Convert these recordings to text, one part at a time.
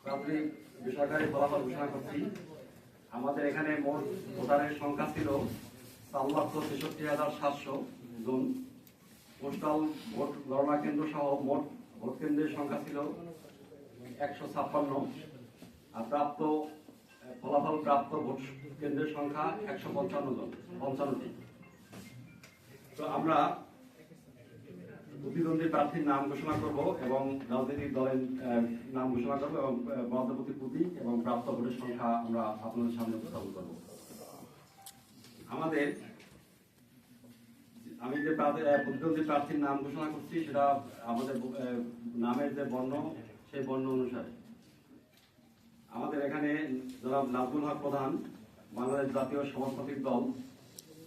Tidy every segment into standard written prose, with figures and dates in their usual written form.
প্রাথমিক বেসরকারি ফলাফল ঘোষণা করছি। আমাদের এখানে মোট ভোটারের সংখ্যা ছিল 4,63,700 জন। পোস্টাল ভোট গণনা কেন্দ্র সহ মোট ভোট কেন্দ্রের সংখ্যা ছিল 156। আর ফলাফল প্রাপ্ত ভোট কেন্দ্রের সংখ্যা 155টি। তো আমরা প্রতিদ্বন্দ্বী প্রার্থীর নাম ঘোষণা করব এবং রাজনৈতিক দলের নাম ঘোষণা করব এবং মধ্যবর্তী প্রতীক এবং প্রাপ্ত ভোটের সংখ্যা আমরা আপনাদের সামনে উপস্থাপন করব। আমি যে প্রতিদ্বন্দ্বী প্রার্থীর নাম ঘোষণা করছি সেটা আমাদের নামের যে বর্ণ সেই বর্ণ অনুসারে। আমাদের এখানে জনাব নাজমুল হক প্রধান, বাংলাদেশ জাতীয় সমাজতান্ত্রিক দল,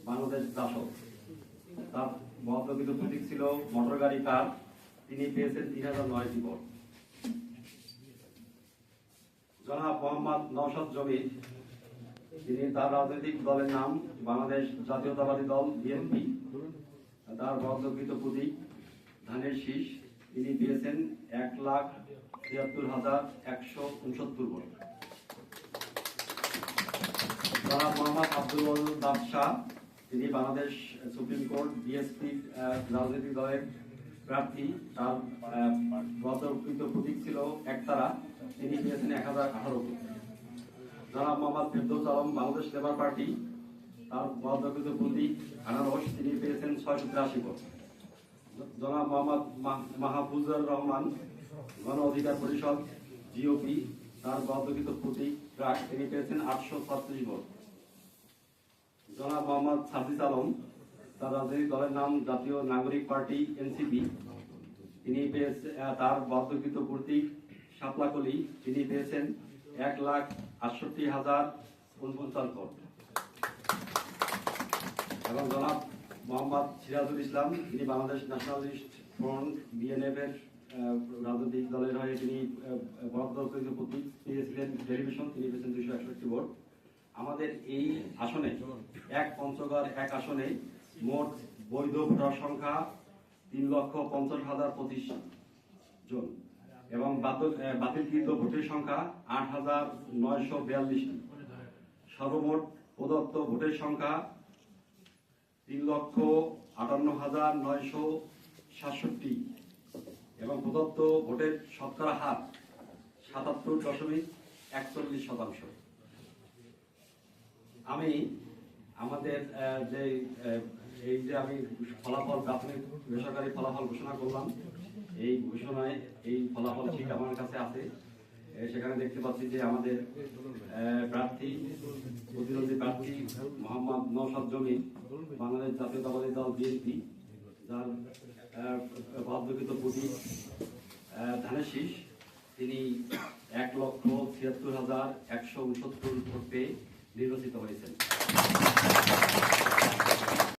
বাংলাদেশ জাসদ। তার মহাপ্রকৃত প্রতীক ছিল মোটর গাড়ি কার। তিনি পেয়েছেন 3009টি ভোট। জনাব মোহাম্মদ নওশাদ জমির, তিনি তার রাজনৈতিক দলের নাম বাংলাদেশ জাতীয়তাবাদী দল বিএনপি। তার মহাপ্রকৃত প্রতীক ধানের শীষ। তিনি পেয়েছেন 1,73,169 ভোট। জনাব মোহাম্মদ আব্দুল ওয়াদুদ বাদশাহ, তিনি বাংলাদেশ সুপ্রিম কোর্ট বিএসপি রাজনৈতিক দলের প্রার্থী। তার মহাপ্রকৃত প্রতীক ছিল একতারা। তিনি পেয়েছেন 1018 ভোট। জনাব মোহাম্মদ ফেরদৌস আলম, বাংলাদেশ লেবার পার্টি। তার মহাপ্রকৃত প্রতীক আনারস। তিনি পেয়েছেন 683 ভোট। জনাব মোহাম্মদ মাহফুজুর রহমান, গণ অধিকার পরিষদ জিওপি। তার মহাপ্রকৃত প্রতীক ট্রাক। তিনি পেয়েছেন 836 ভোট। জনাব মোহাম্মদ সাজিদ আলম, তার রাজনৈতিক দলের নাম জাতীয় নাগরিক পার্টি এনসিপি। তিনি পেয়েছেন তার মহাপ্রকৃত প্রতীক শাপলাকলি। তিনি পেয়েছেন 1,68,049 ভোট। এবং জনাব মোহাম্মদ সিরাজুল ইসলাম, তিনি বাংলাদেশ ন্যাশনালিস্ট ফ্রন্ট বিএনএফ এর রাজনৈতিক দলের হয়ে তিনি মহাপ্রকৃত প্রতীক পেয়েছিলেন টেলিভিশন। তিনি পেয়েছেন 261 ভোট। আমাদের এই আসনে পঞ্চগড় আসনে মোট বৈধ ভোটার সংখ্যা 3,50,025 জন এবং বাতিলকৃত ভোটের সংখ্যা 8,942টি। সর্বমোট প্রদত্ত ভোটের সংখ্যা 3,58,967 এবং প্রদত্ত ভোটের শতকরা হার 77.41%। আমি আমাদের আমি ফলাফল প্রাথমিক বেসরকারি ফলাফল ঘোষণা করলাম। এই ঘোষণায় এই ফলাফল ঠিক আমার কাছে আছে। সেখানে দেখতে পাচ্ছি যে আমাদের প্রতিদ্বন্দ্বী প্রার্থী মোহাম্মদ নওশাদ জমির, বাংলাদেশ জাতীয়তাবাদী দল বিএনপি, যার মহাপ্রকৃত প্রতীক ধানের শীষ। তিনি 1,76,169 ভোট পেয়ে নির্বাচিত হয়েছেন।